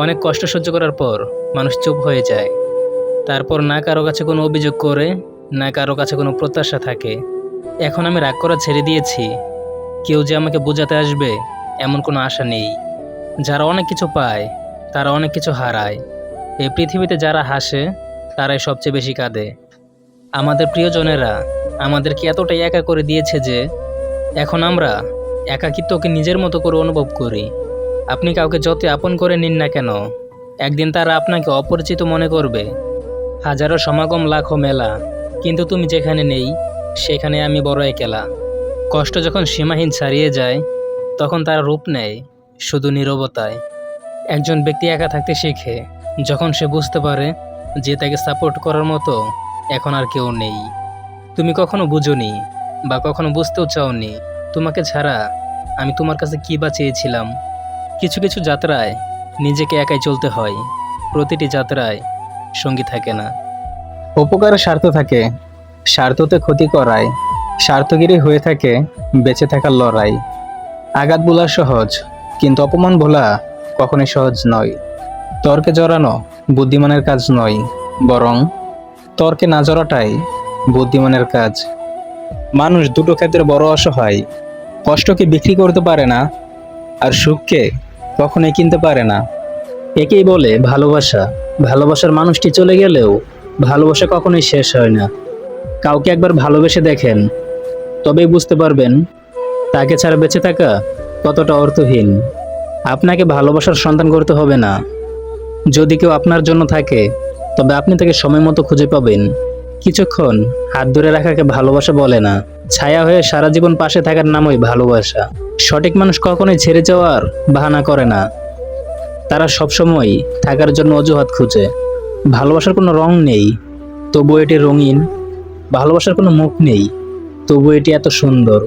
অনেক কষ্ট সহ্য করার পর মানুষ চুপ হয়ে যায়। তারপর না কারো কাছে কোনো অভিযোগ করে, না কারো কাছে কোনো প্রত্যাশা থাকে। এখন আমি রাগ করা ছেড়ে দিয়েছি। কেউ যে আমাকে বোঝাতে আসবে এমন কোনো আশা নেই। যারা অনেক কিছু পায় তারা অনেক কিছু হারায়। এই পৃথিবীতে যারা হাসে তারাই সবচেয়ে বেশি কাঁদে। আমাদের প্রিয়জনেরা আমাদেরকে এতটাই একা করে দিয়েছে যে এখন আমরা একাকিত্বকে নিজের মতো করে অনুভব করি। আপনি কাউকে যত আপন করে নিন না কেন, একদিন তারা আপনাকে অপরিচিত মনে করবে। হাজারো সমাগম লাখো মেলা, কিন্তু তুমি যেখানে নেই সেখানে আমি বড় একেলা। কষ্ট যখন সীমাহীন ছাড়িয়ে যায় তখন তার রূপ নেয় শুধু নীরবতায়। একজন ব্যক্তি একা থাকতে শেখে যখন সে বুঝতে পারে যে তাকে সাপোর্ট করার মতো এখন আর কেউ নেই। তুমি কখনো বুঝোনি বা কখনো বুঝতেও চাওনি তোমাকে ছাড়া আমি তোমার কাছে কী বা চেয়েছিলাম। কিছু কিছু যাত্রায় নিজেকে একাই চলতে হয়, প্রতিটি যাত্রায় সঙ্গী থাকে না। উপকারের স্বার্থ থাকে, স্বার্থতে ক্ষতি করায়, স্বার্থগিরি হয়ে থাকে বেঁচে থাকার লড়াই। আঘাত ভোলা সহজ, কিন্তু অপমান ভোলা কখনোই সহজ নয়। তর্কে জড়ানো বুদ্ধিমানের কাজ নয়, বরং তর্কে না জড়াটাই বুদ্ধিমানের কাজ। মানুষ দুটো ক্ষেত্রে বড় অসহায়। কষ্টকে বিক্রি করতে পারে না, আর সুখকে কখনোই কিনতে পারে না। একেই বলে ভালোবাসা। ভালোবাসার মানুষটি চলে গেলেও ভালোবাসা কখনোই শেষ হয় না। কাউকে একবার ভালোবেসে দেখেন, তবেই বুঝতে পারবেন তাকে ছাড়া বেঁচে থাকা কতটা অর্থহীন। আপনাকে ভালোবাসার সন্ধান করতে হবে না। যদি কেউ আপনার জন্য থাকে তবে আপনি তাকে সময় মতো খুঁজে পাবেন। কিছুক্ষণ হাত ধরে রাখাকে ভালোবাসা বলে না, ছায়া হয়ে সারা জীবন পাশে থাকার নামই ভালোবাসা। সঠিক মানুষ কখনোই ছেড়ে যাওয়ার বাহানা করে না, তারা সবসময় থাকার জন্য অজুহাত খুঁজে। ভালোবাসার কোনো রং নেই, তবু এটি রঙিন। ভালোবাসার কোনো মুখ নেই, তবু এটি এত সুন্দর।